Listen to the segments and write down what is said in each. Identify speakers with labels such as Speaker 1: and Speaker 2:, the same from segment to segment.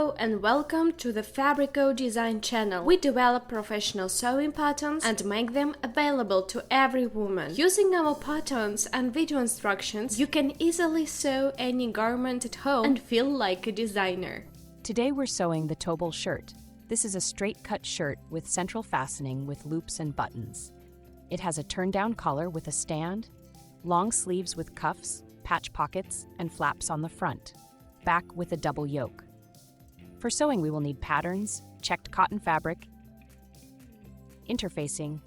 Speaker 1: Hello and welcome to the Fabrico.Design channel. We develop professional sewing patterns and make them available to every woman. Using our patterns and video instructions, you can easily sew any garment at home and feel like a designer.
Speaker 2: Today we're sewing the Tobol shirt. This is a straight-cut shirt with central fastening with loops and buttons. It has a turn-down collar with a stand, long sleeves with cuffs, patch pockets, and flaps on the front, back with a double yoke. For sewing, we will need patterns, checked cotton fabric, interfacing,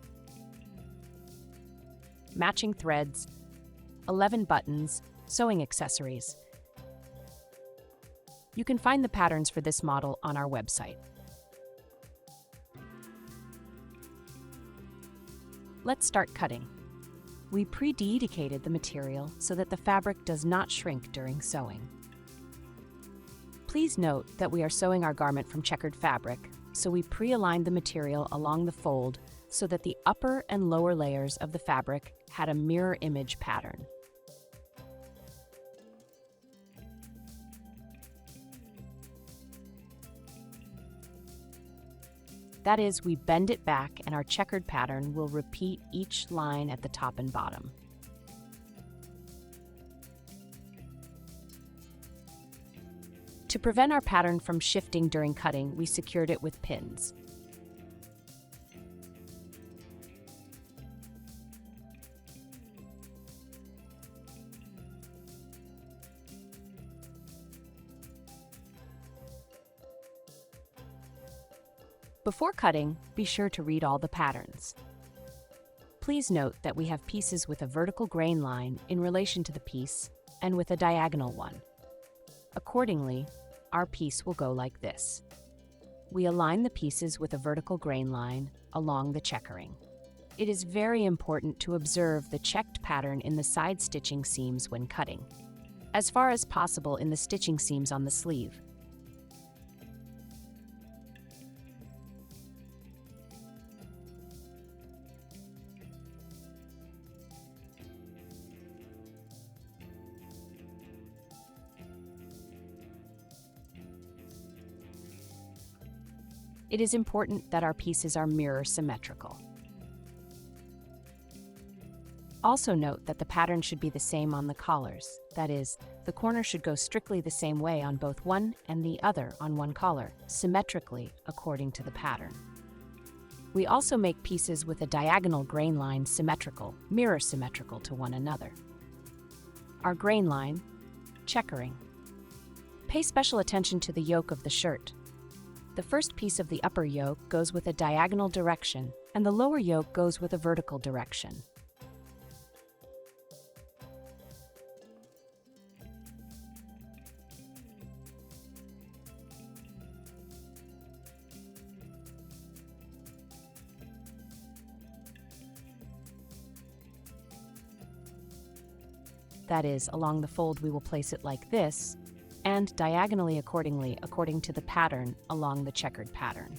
Speaker 2: matching threads, 11 buttons, sewing accessories. You can find the patterns for this model on our website. Let's start cutting. We pre-dedicated the material so that the fabric does not shrink during sewing. Please note that we are sewing our garment from checkered fabric, so we pre-aligned the material along the fold so that the upper and lower layers of the fabric had a mirror image pattern. That is, we bend it back and our checkered pattern will repeat each line at the top and bottom. To prevent our pattern from shifting during cutting, we secured it with pins. Before cutting, be sure to read all the patterns. Please note that we have pieces with a vertical grain line in relation to the piece and with a diagonal one. Accordingly, our piece will go like this. We align the pieces with a vertical grain line along the checkering. It is very important to observe the checked pattern in the side stitching seams when cutting, as far as possible in the stitching seams on the sleeve. It is important that our pieces are mirror symmetrical. Also note that the pattern should be the same on the collars. That is, the corner should go strictly the same way on both one and the other on one collar, symmetrically according to the pattern. We also make pieces with a diagonal grain line symmetrical, mirror symmetrical to one another. Our grain line, checkering. Pay special attention to the yoke of the shirt. The first piece of the upper yoke goes with a diagonal direction, and the lower yoke goes with a vertical direction. That is, along the fold we will place it like this, and diagonally accordingly according to the pattern along the checkered pattern.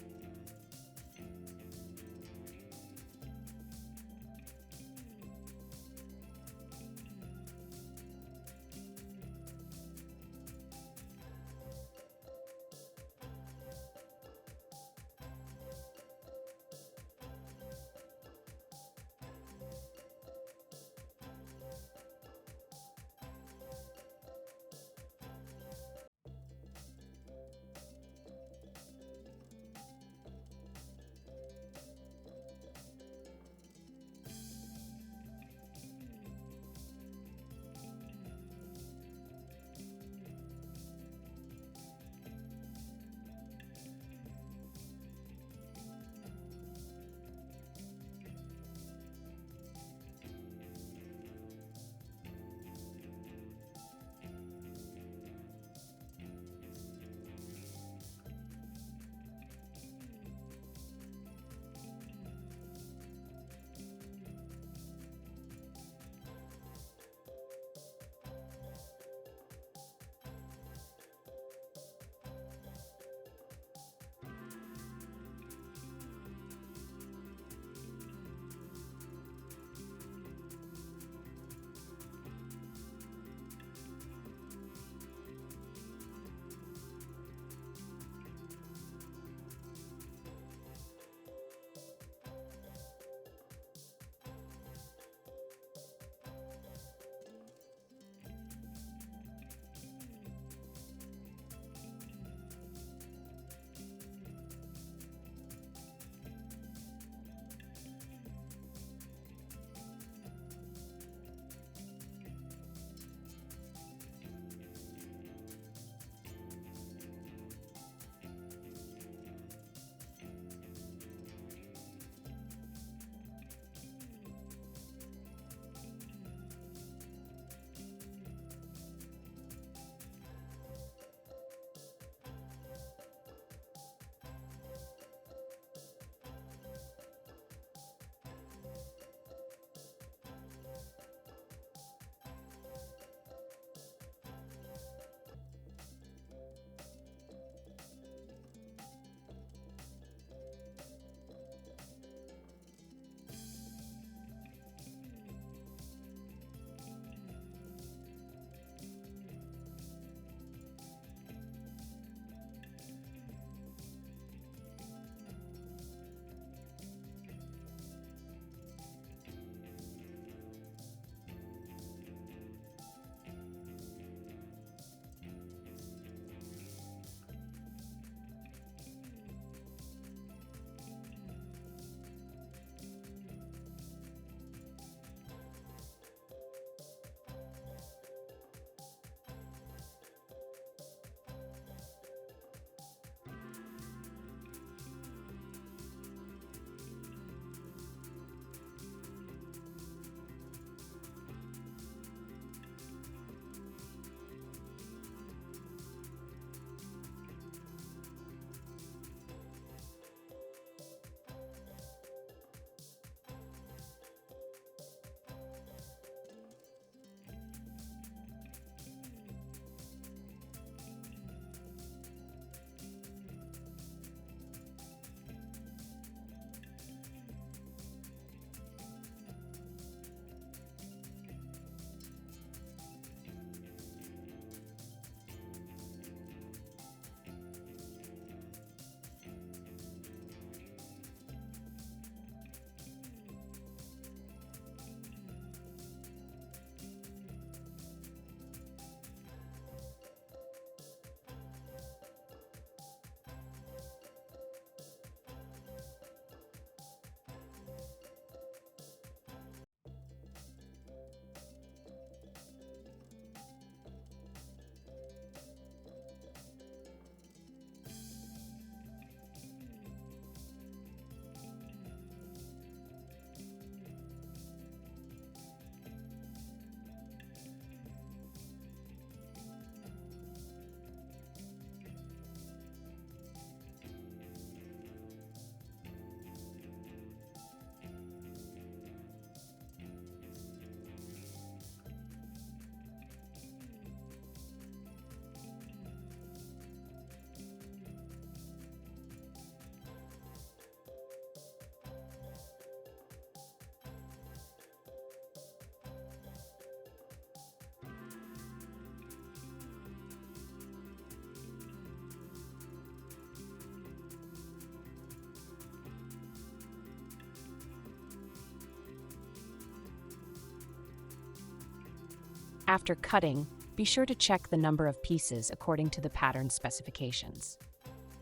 Speaker 2: After cutting, be sure to check the number of pieces according to the pattern specifications.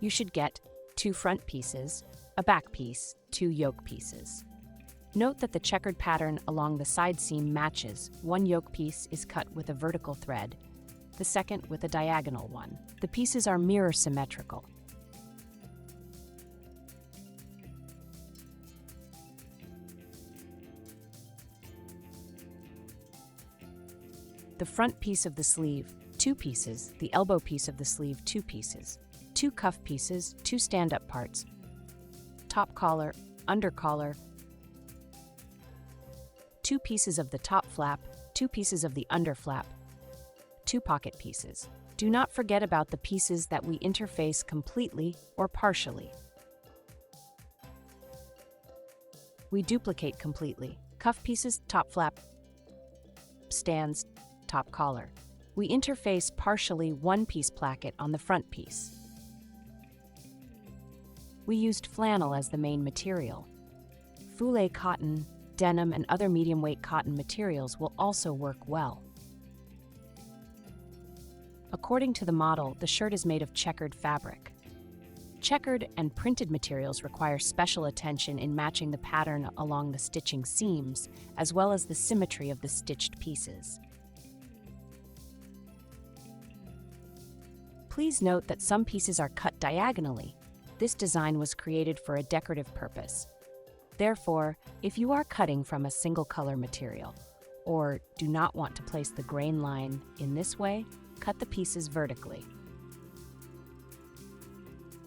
Speaker 2: You should get 2 front pieces, a back piece, 2 yoke pieces. Note that the checkered pattern along the side seam matches. One yoke piece is cut with a vertical thread, the second with a diagonal one. The pieces are mirror symmetrical. The front piece of the sleeve, 2 pieces, the elbow piece of the sleeve, 2 pieces, 2 cuff pieces, 2 stand-up parts, top collar, under collar, 2 pieces of the top flap, 2 pieces of the under flap, 2 pocket pieces. Do not forget about the pieces that we interface completely or partially. We duplicate completely. Cuff pieces, top flap, stands, top collar. We interface partially 1-piece placket on the front piece. We used flannel as the main material. Foulée cotton, denim, and other medium-weight cotton materials will also work well. According to the model, the shirt is made of checkered fabric. Checkered and printed materials require special attention in matching the pattern along the stitching seams, as well as the symmetry of the stitched pieces. Please note that some pieces are cut diagonally. This design was created for a decorative purpose. Therefore, if you are cutting from a single color material, or do not want to place the grain line in this way, cut the pieces vertically.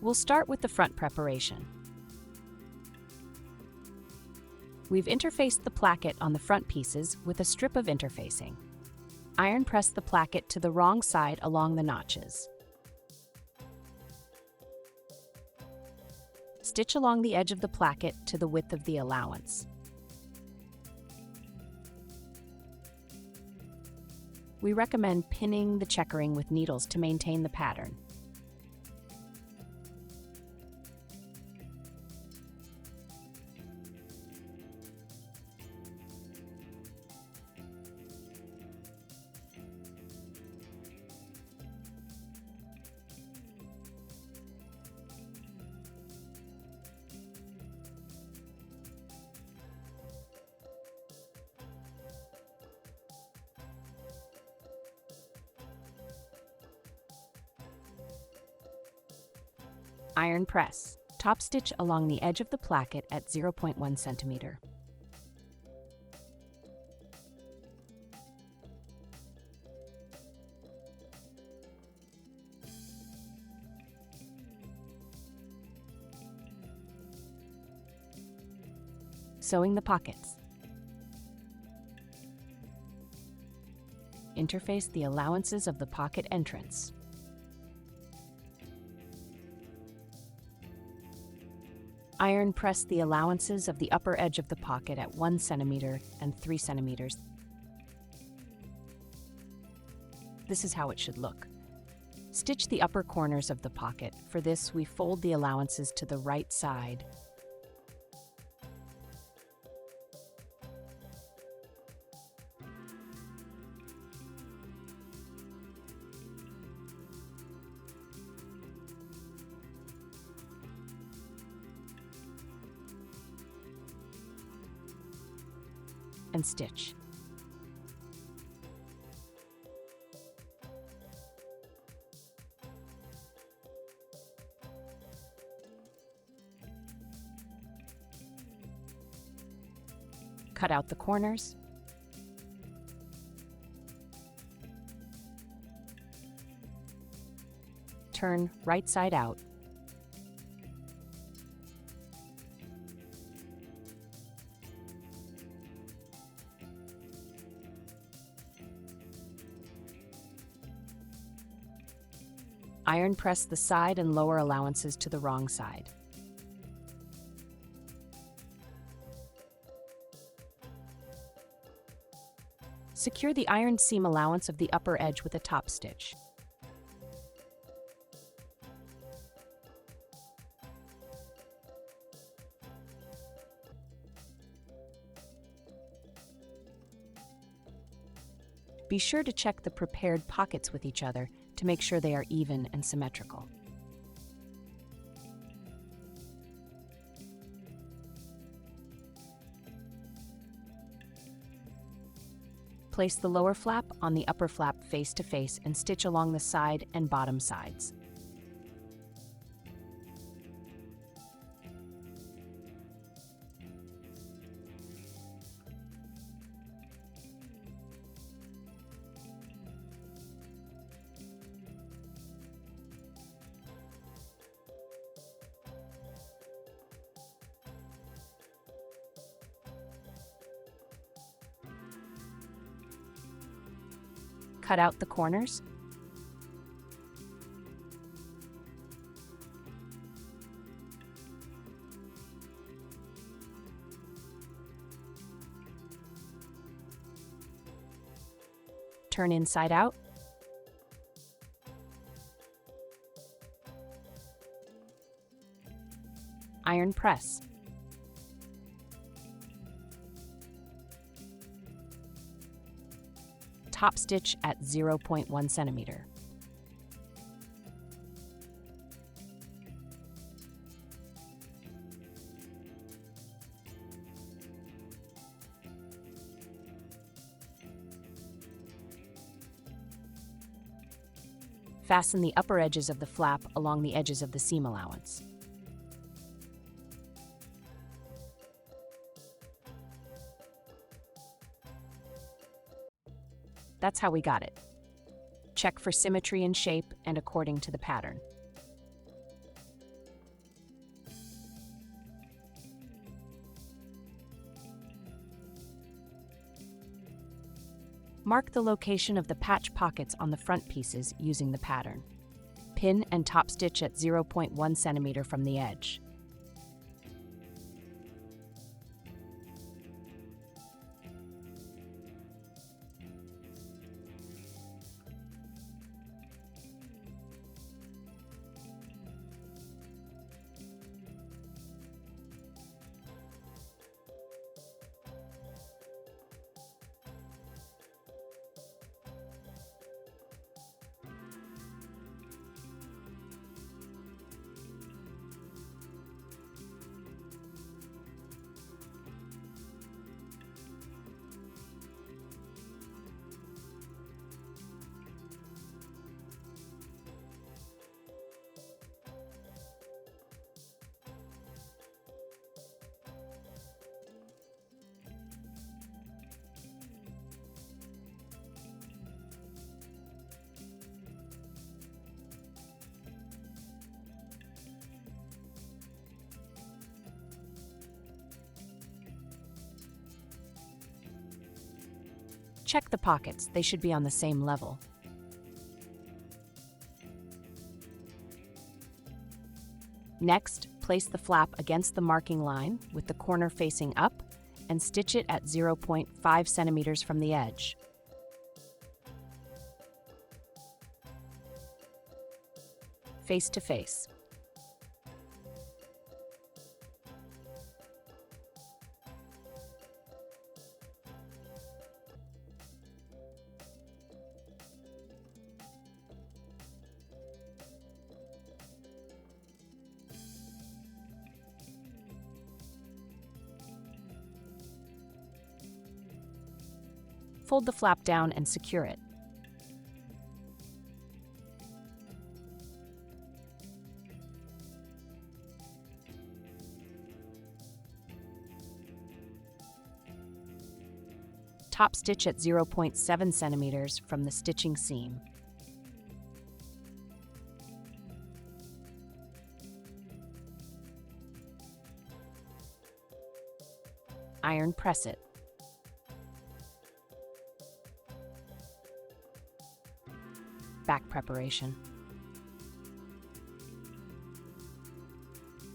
Speaker 2: We'll start with the front preparation. We've interfaced the placket on the front pieces with a strip of interfacing. Iron press the placket to the wrong side along the notches. Stitch along the edge of the placket to the width of the allowance. We recommend pinning the checkering with needles to maintain the pattern. Iron press. Top stitch along the edge of the placket at 0.1 centimeter. Sewing the pockets. Interface the allowances of the pocket entrance. Iron press the allowances of the upper edge of the pocket at 1 centimeter and 3 centimeters. This is how it should look. Stitch the upper corners of the pocket. For this, we fold the allowances to the right side. And stitch. Cut out the corners. Turn right side out. Iron press the side and lower allowances to the wrong side. Secure the ironed seam allowance of the upper edge with a top stitch. Be sure to check the prepared pockets with each other to make sure they are even and symmetrical. Place the lower flap on the upper flap face to face and stitch along the side and bottom sides. Cut out the corners. Turn inside out. Iron press. Top stitch at 0.1 centimeter. Fasten the upper edges of the flap along the edges of the seam allowance. That's how we got it. Check for symmetry in shape and according to the pattern. Mark the location of the patch pockets on the front pieces using the pattern. Pin and top stitch at 0.1 centimeter from the edge. Check the pockets, they should be on the same level. Next, place the flap against the marking line with the corner facing up and stitch it at 0.5 centimeters from the edge. Face to face. Fold the flap down and secure it. Top stitch at 0.7 centimeters from the stitching seam. Iron press it. Back preparation.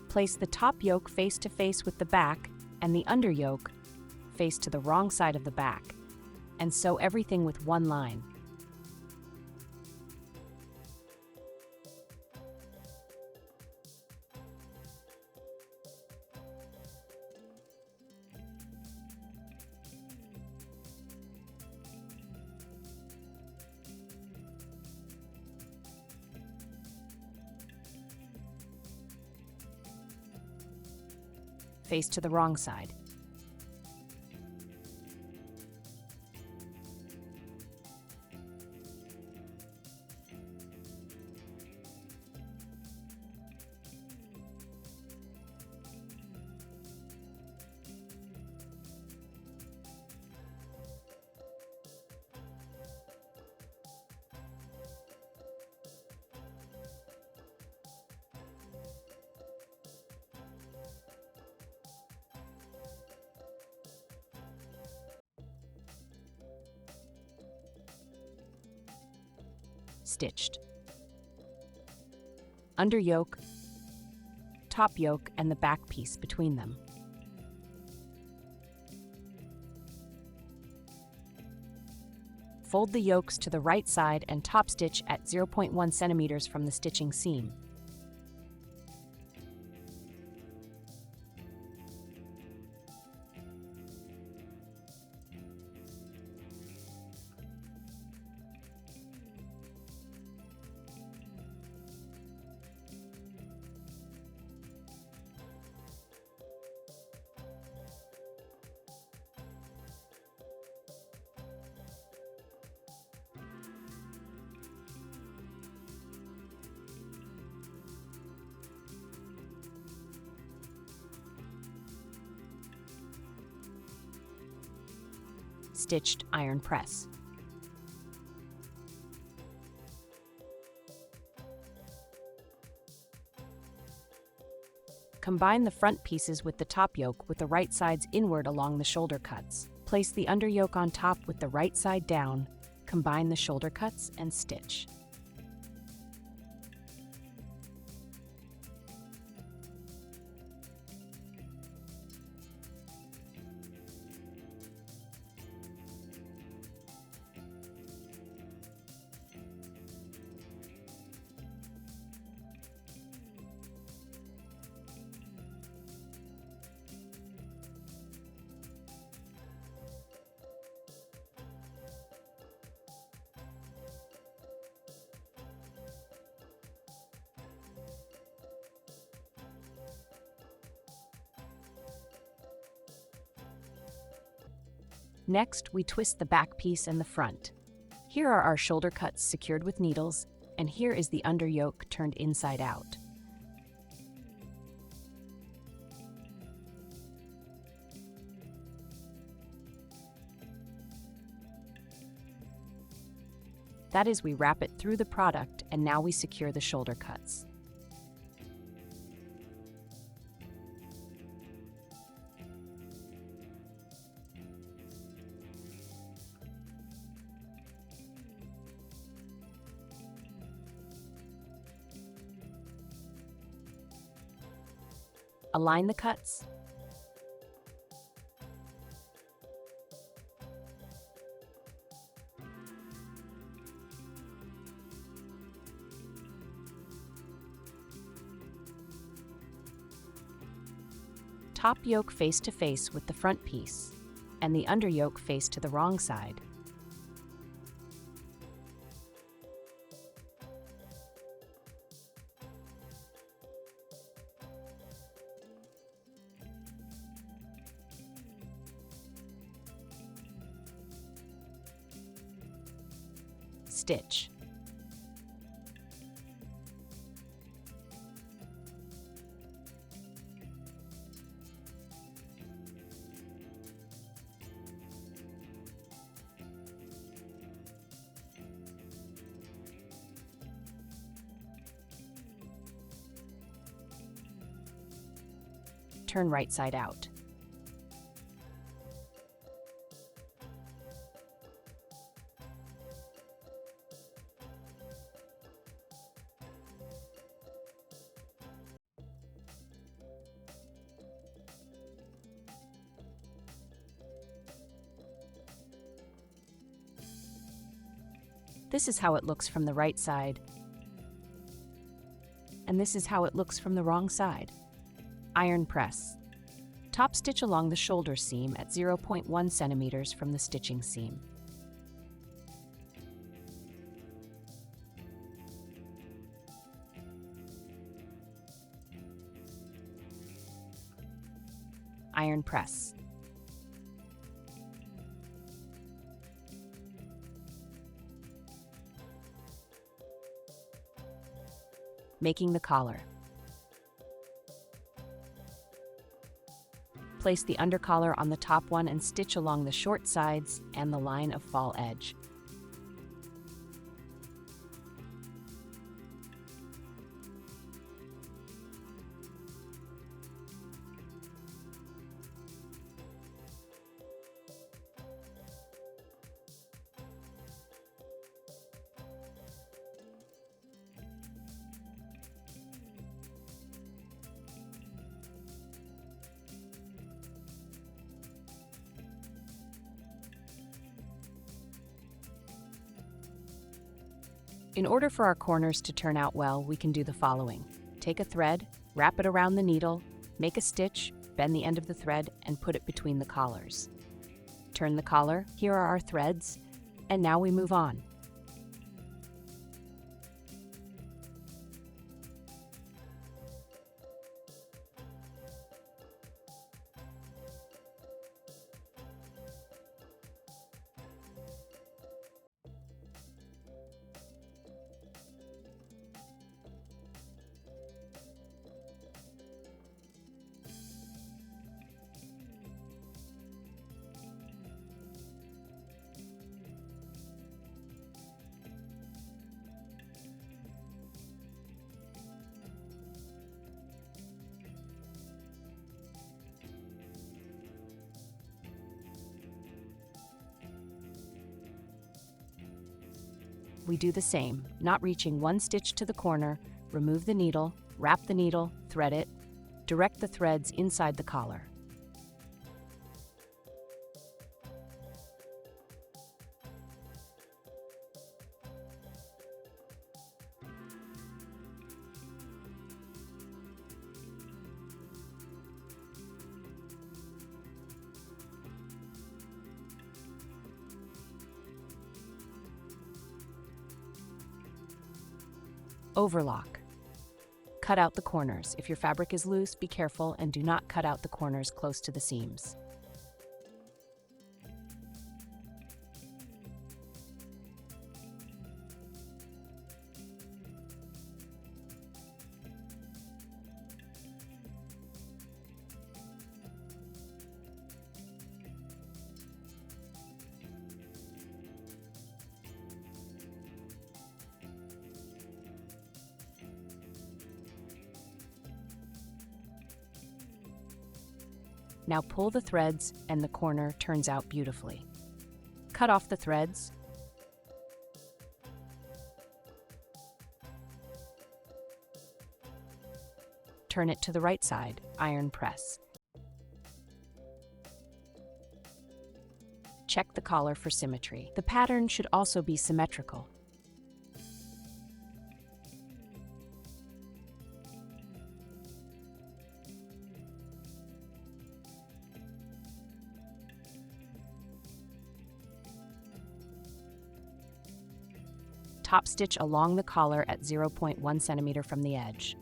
Speaker 2: Place the top yoke face to face with the back and the under yoke face to the wrong side of the back, and sew everything with one line. face to the wrong side. Stitched. Under yoke, top yoke, and the back piece between them. Fold the yokes to the right side and top stitch at 0.1 centimeters from the stitching seam. Stitched iron press. Combine the front pieces with the top yoke with the right sides inward along the shoulder cuts. Place the under yoke on top with the right side down, combine the shoulder cuts and stitch. Next, we twist the back piece and the front. Here are our shoulder cuts secured with needles, and here is the under yoke turned inside out. That is, we wrap it through the product, and now we secure the shoulder cuts. Align the cuts. Top yoke face to face with the front piece, and the under yoke face to the wrong side. Stitch. Turn right side out. This is how it looks from the right side, and this is how it looks from the wrong side. Iron press. Top stitch along the shoulder seam at 0.1 centimeters from the stitching seam. iron press. Making the collar. Place the undercollar on the top one and stitch along the short sides and the line of fall edge. In order for our corners to turn out well, we can do the following. Take a thread, wrap it around the needle, make a stitch, bend the end of the thread, and put it between the collars. Turn the collar, here are our threads, and now we move on. We do the same, not reaching one stitch to the corner, remove the needle, wrap the needle, thread it, direct the threads inside the collar. Overlock. Cut out the corners. If your fabric is loose, be careful and do not cut out the corners close to the seams. Now pull the threads and the corner turns out beautifully. Cut off the threads. Turn it to the right side, iron press. Check the collar for symmetry. The pattern should also be symmetrical. Top stitch along the collar at 0.1 centimeter from the edge.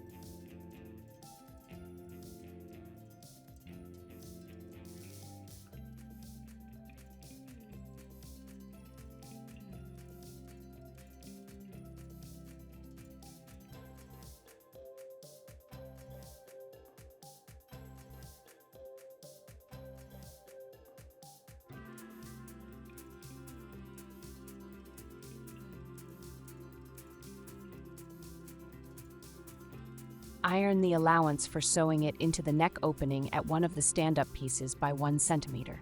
Speaker 2: Iron the allowance for sewing it into the neck opening at one of the stand-up pieces by 1 centimeter.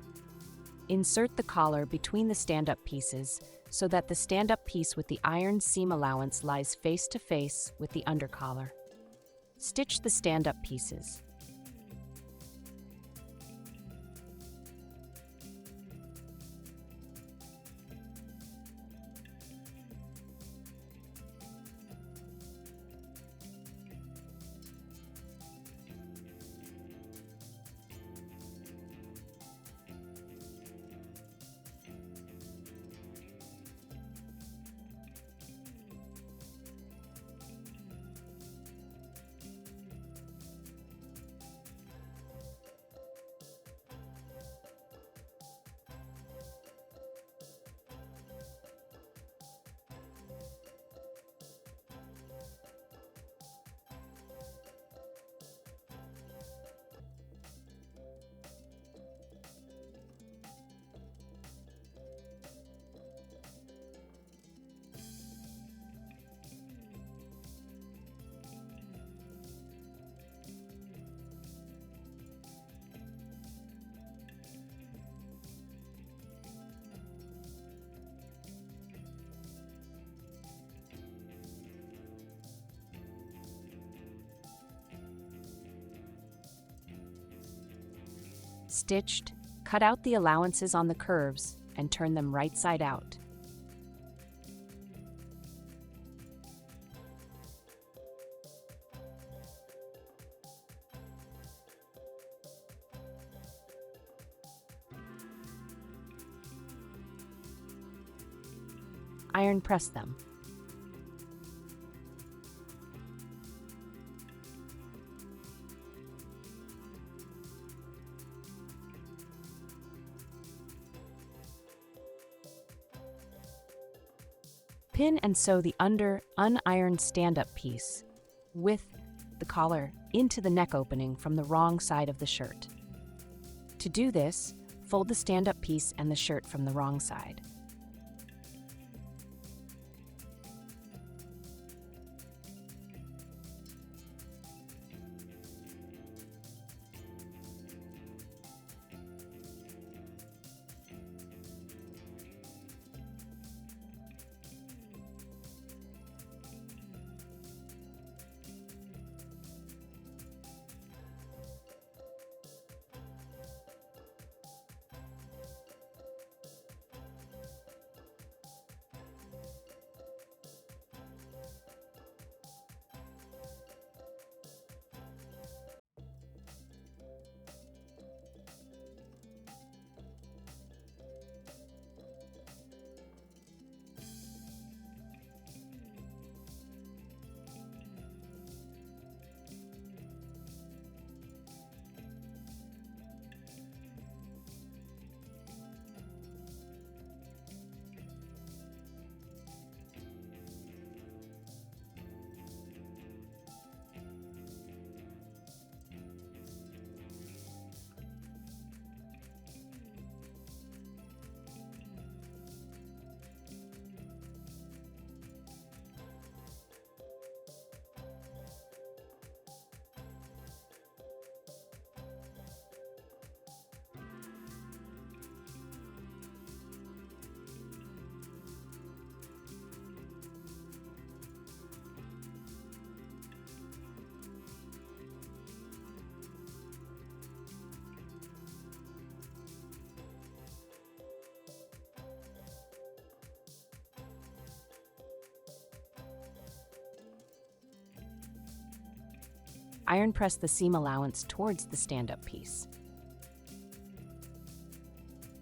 Speaker 2: Insert the collar between the stand-up pieces so that the stand-up piece with the iron seam allowance lies face to face with the undercollar. Stitch the stand-up pieces. Stitched, cut out the allowances on the curves and turn them right side out. Iron press them. Pin and sew the unironed stand-up piece with the collar into the neck opening from the wrong side of the shirt. To do this, fold the stand-up piece and the shirt from the wrong side. Iron press the seam allowance towards the stand-up piece.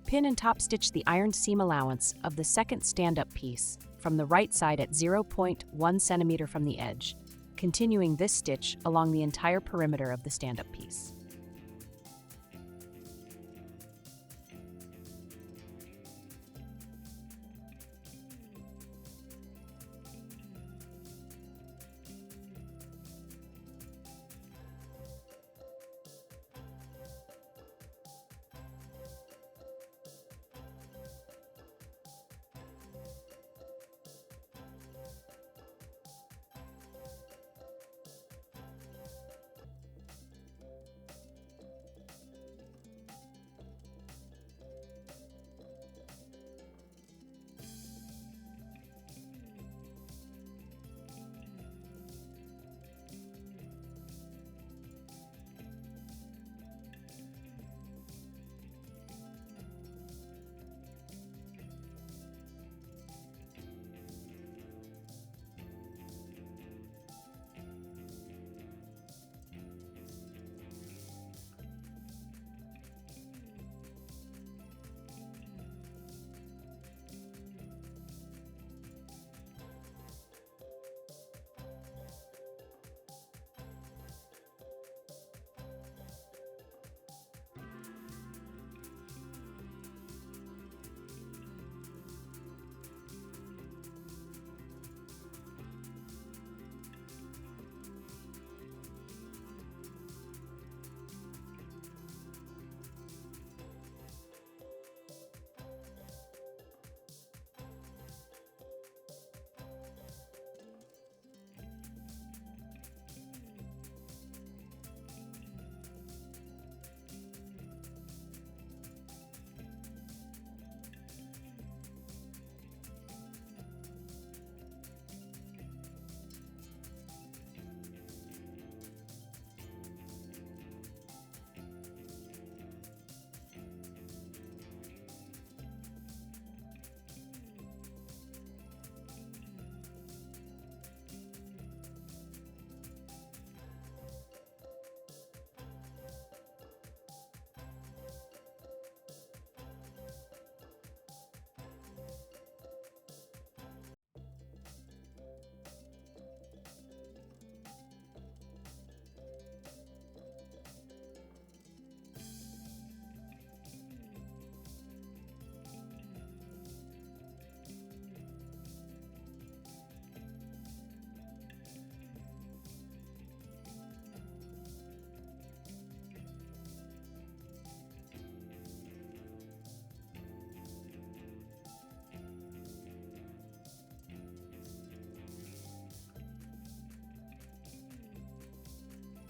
Speaker 2: Pin and top stitch the ironed seam allowance of the second stand-up piece from the right side at 0.1 centimeter from the edge, continuing this stitch along the entire perimeter of the stand-up piece.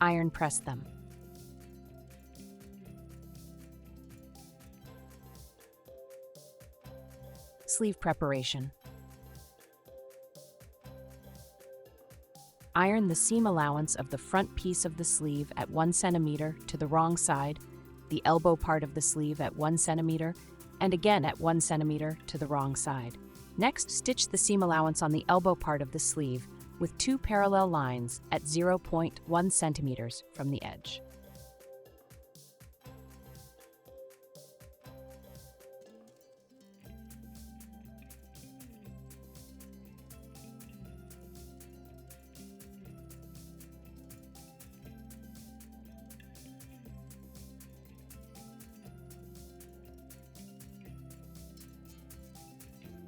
Speaker 2: Iron press them. Sleeve preparation. Iron the seam allowance of the front piece of the sleeve at 1 centimeter to the wrong side, the elbow part of the sleeve at 1 centimeter, and again at 1 centimeter to the wrong side. Next, stitch the seam allowance on the elbow part of the sleeve with 2 parallel lines at 0.1 centimeters from the edge.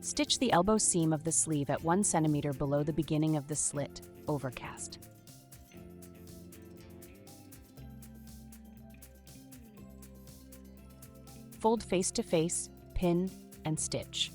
Speaker 2: Stitch the elbow seam of the sleeve at 1 centimeter below the beginning of the slit, overcast. Fold face to face, pin, and stitch.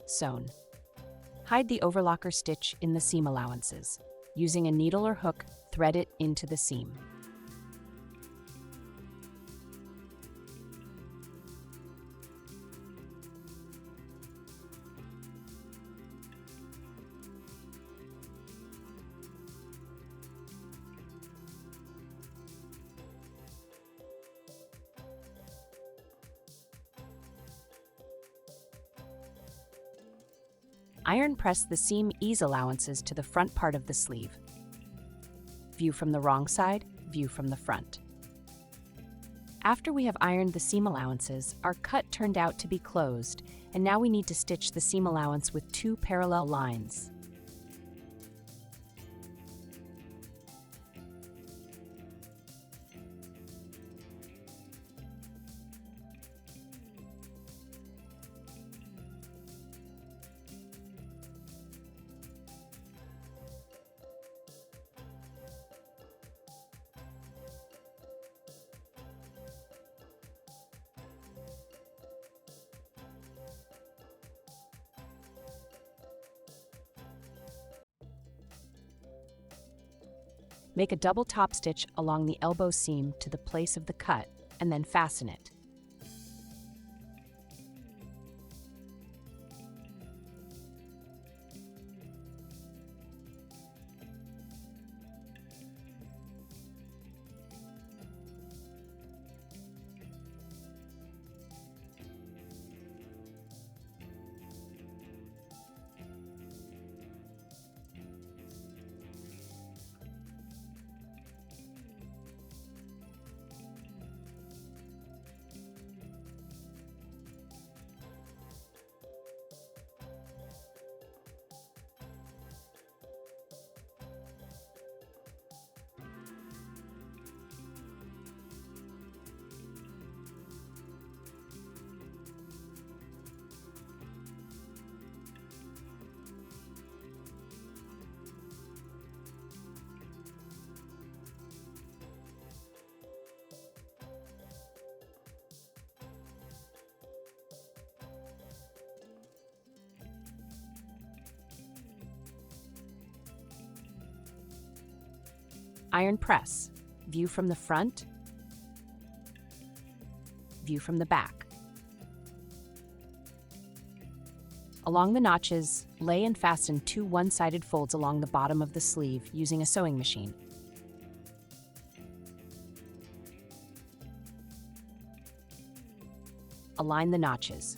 Speaker 2: Sewn. Hide the overlocker stitch in the seam allowances. Using a needle or hook, thread it into the seam. Iron press the seam ease allowances to the front part of the sleeve. View from the wrong side, view from the front. After we have ironed the seam allowances, our cut turned out to be closed, and now we need to stitch the seam allowance with 2 parallel lines. Make a double top stitch along the elbow seam to the place of the cut, and then fasten it. Iron press. View from the front, view from the back. Along the notches, lay and fasten 2 one-sided folds along the bottom of the sleeve using a sewing machine. align the notches.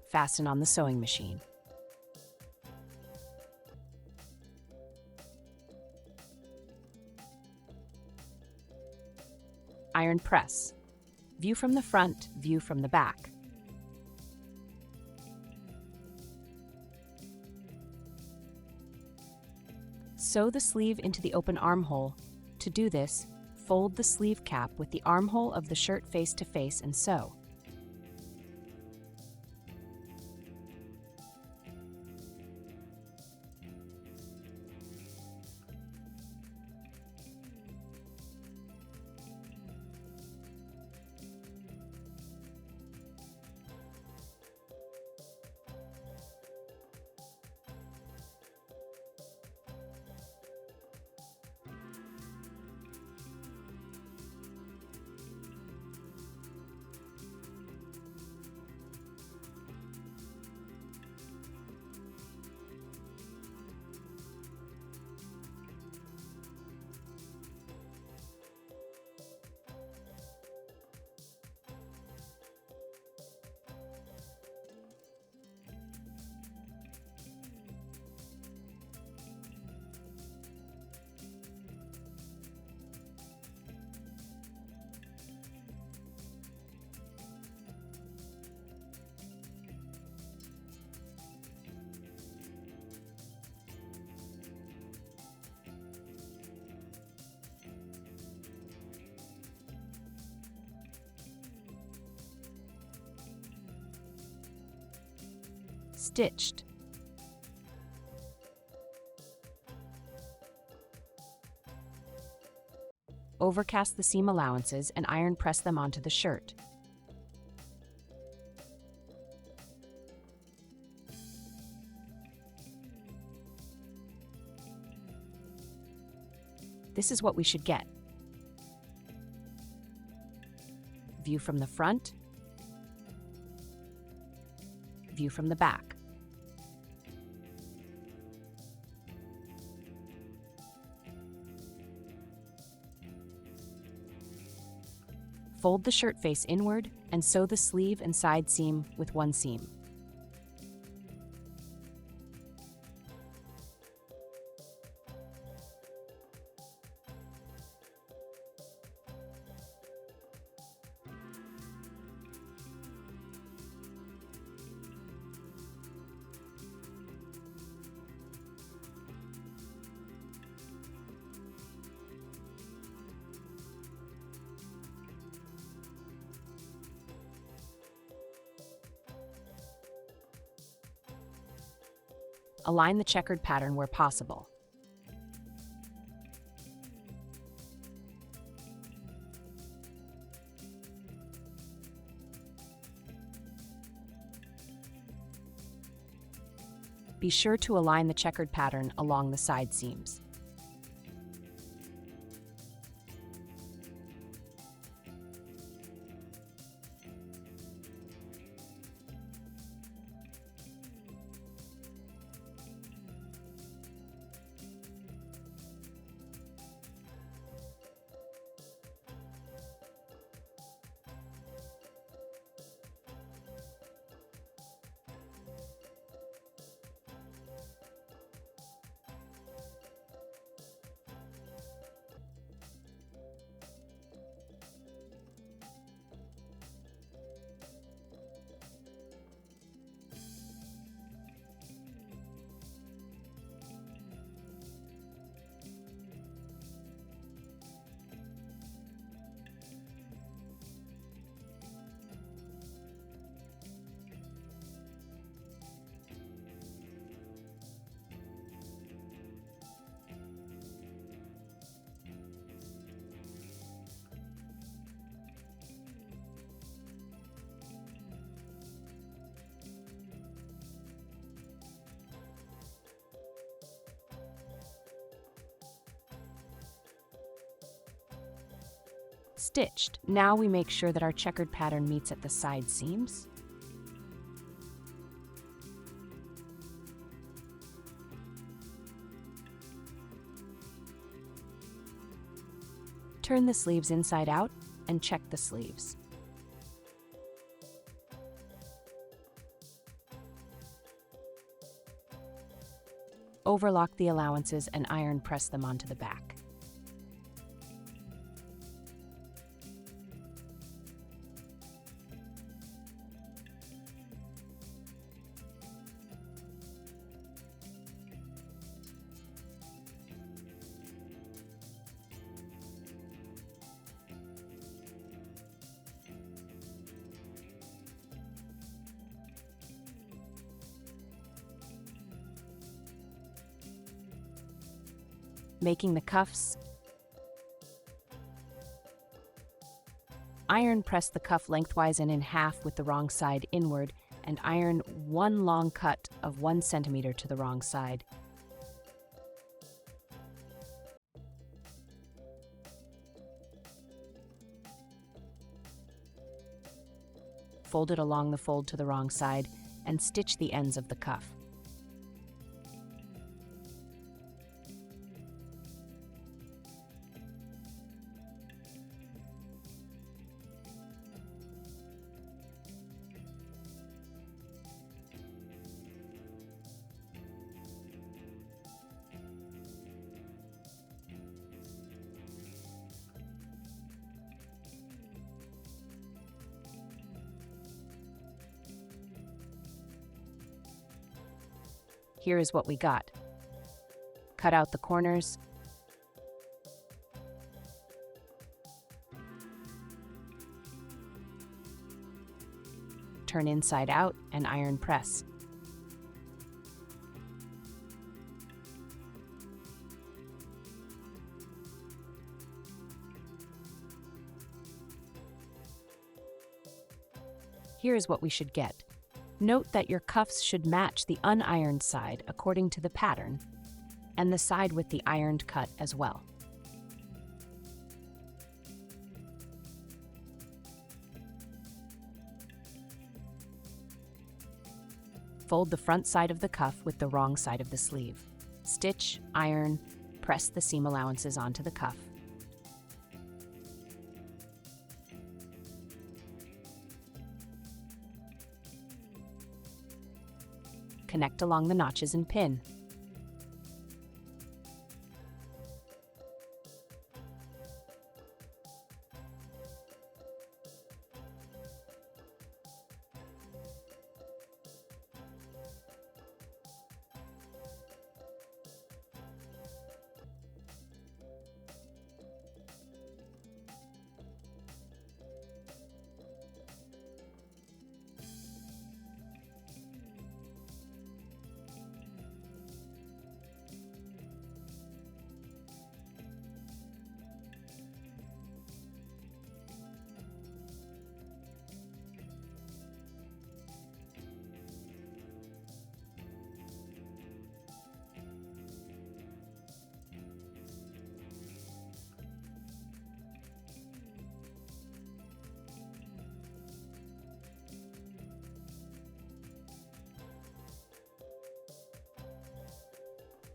Speaker 2: Fasten on the sewing machine. Iron press. View from the front, view from the back. Sew the sleeve into the open armhole. To do this, fold the sleeve cap with the armhole of the shirt face to face and sew. Stitched. Overcast the seam allowances and iron press them onto the shirt. This is what we should get. View from the front, view from the back. Fold the shirt face inward and sew the sleeve and side seam with one seam. Align the checkered pattern where possible. Be sure to align the checkered pattern along the side seams. stitched. Now we make sure that our checkered pattern meets at the side seams. Turn the sleeves inside out and check the sleeves. Overlock the allowances and iron press them onto the back. Making the cuffs. Iron press the cuff lengthwise and in half with the wrong side inward, and iron one long cut of 1 centimeter to the wrong side. Fold it along the fold to the wrong side and stitch the ends of the cuff. Here is what we got. Cut out the corners. Turn inside out and iron press. Here is what we should get. Note that your cuffs should match the unironed side according to the pattern, and the side with the ironed cut as well. Fold the front side of the cuff with the wrong side of the sleeve. Stitch, iron, press the seam allowances onto the cuff. Connect along the notches and pin.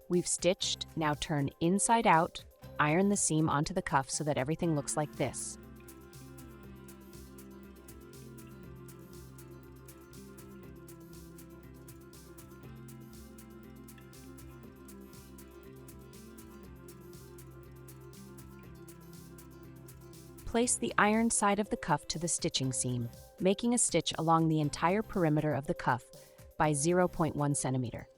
Speaker 2: We've stitched, now turn inside out, iron the seam onto the cuff so that everything looks like this. Place the ironed side of the cuff to the stitching seam, making a stitch along the entire perimeter of the cuff by 0.1 centimeter.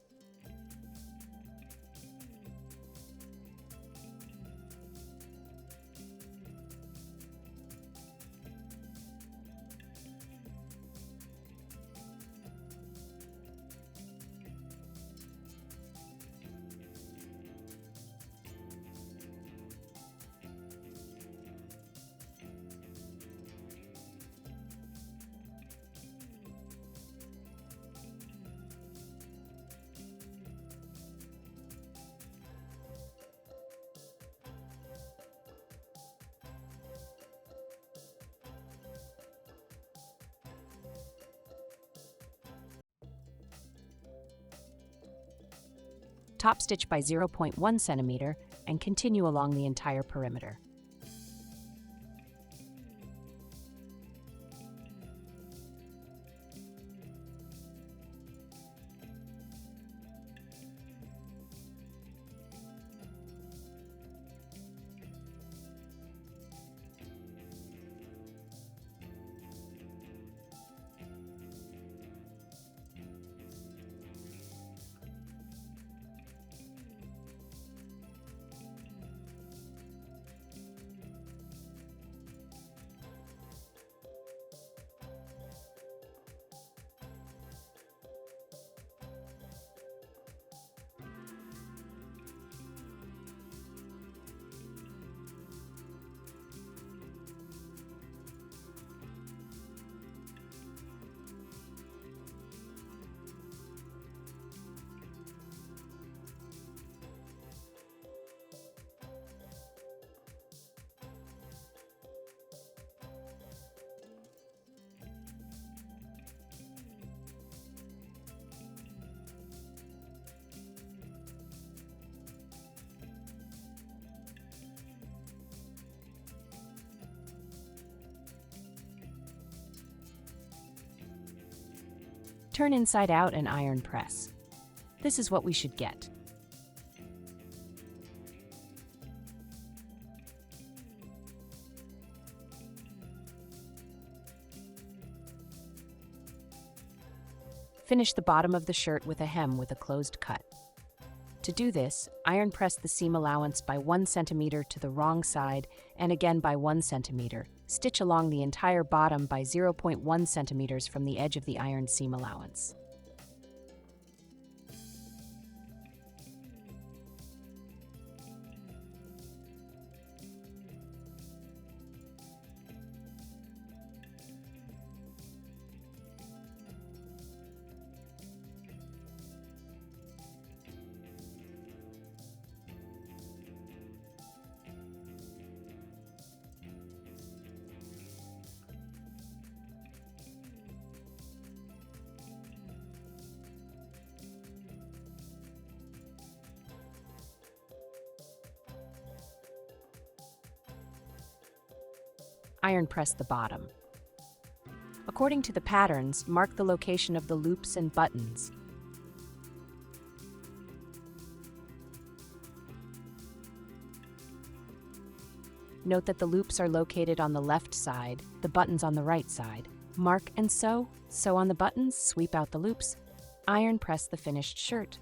Speaker 2: top stitch by 0.1 centimeter, and continue along the entire perimeter. Turn inside out and iron press. This is what we should get. Finish the bottom of the shirt with a hem with a closed cut. To do this, iron press the seam allowance by 1 centimeter to the wrong side and again by 1 centimeter. Stitch along the entire bottom by 0.1 centimeters from the edge of the ironed seam allowance. Iron press the bottom. According to the patterns, mark the location of the loops and buttons. Note that the loops are located on the left side, the buttons on the right side. Mark and sew on the buttons, sweep out the loops. Iron press the finished shirt.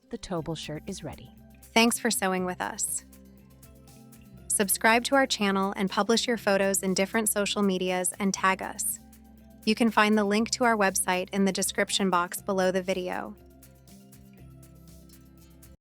Speaker 2: The Tobol shirt is ready.
Speaker 3: Thanks for sewing with us. Subscribe to our channel and publish your photos in different social medias and tag us. You can find the link to our website in the description box below the video.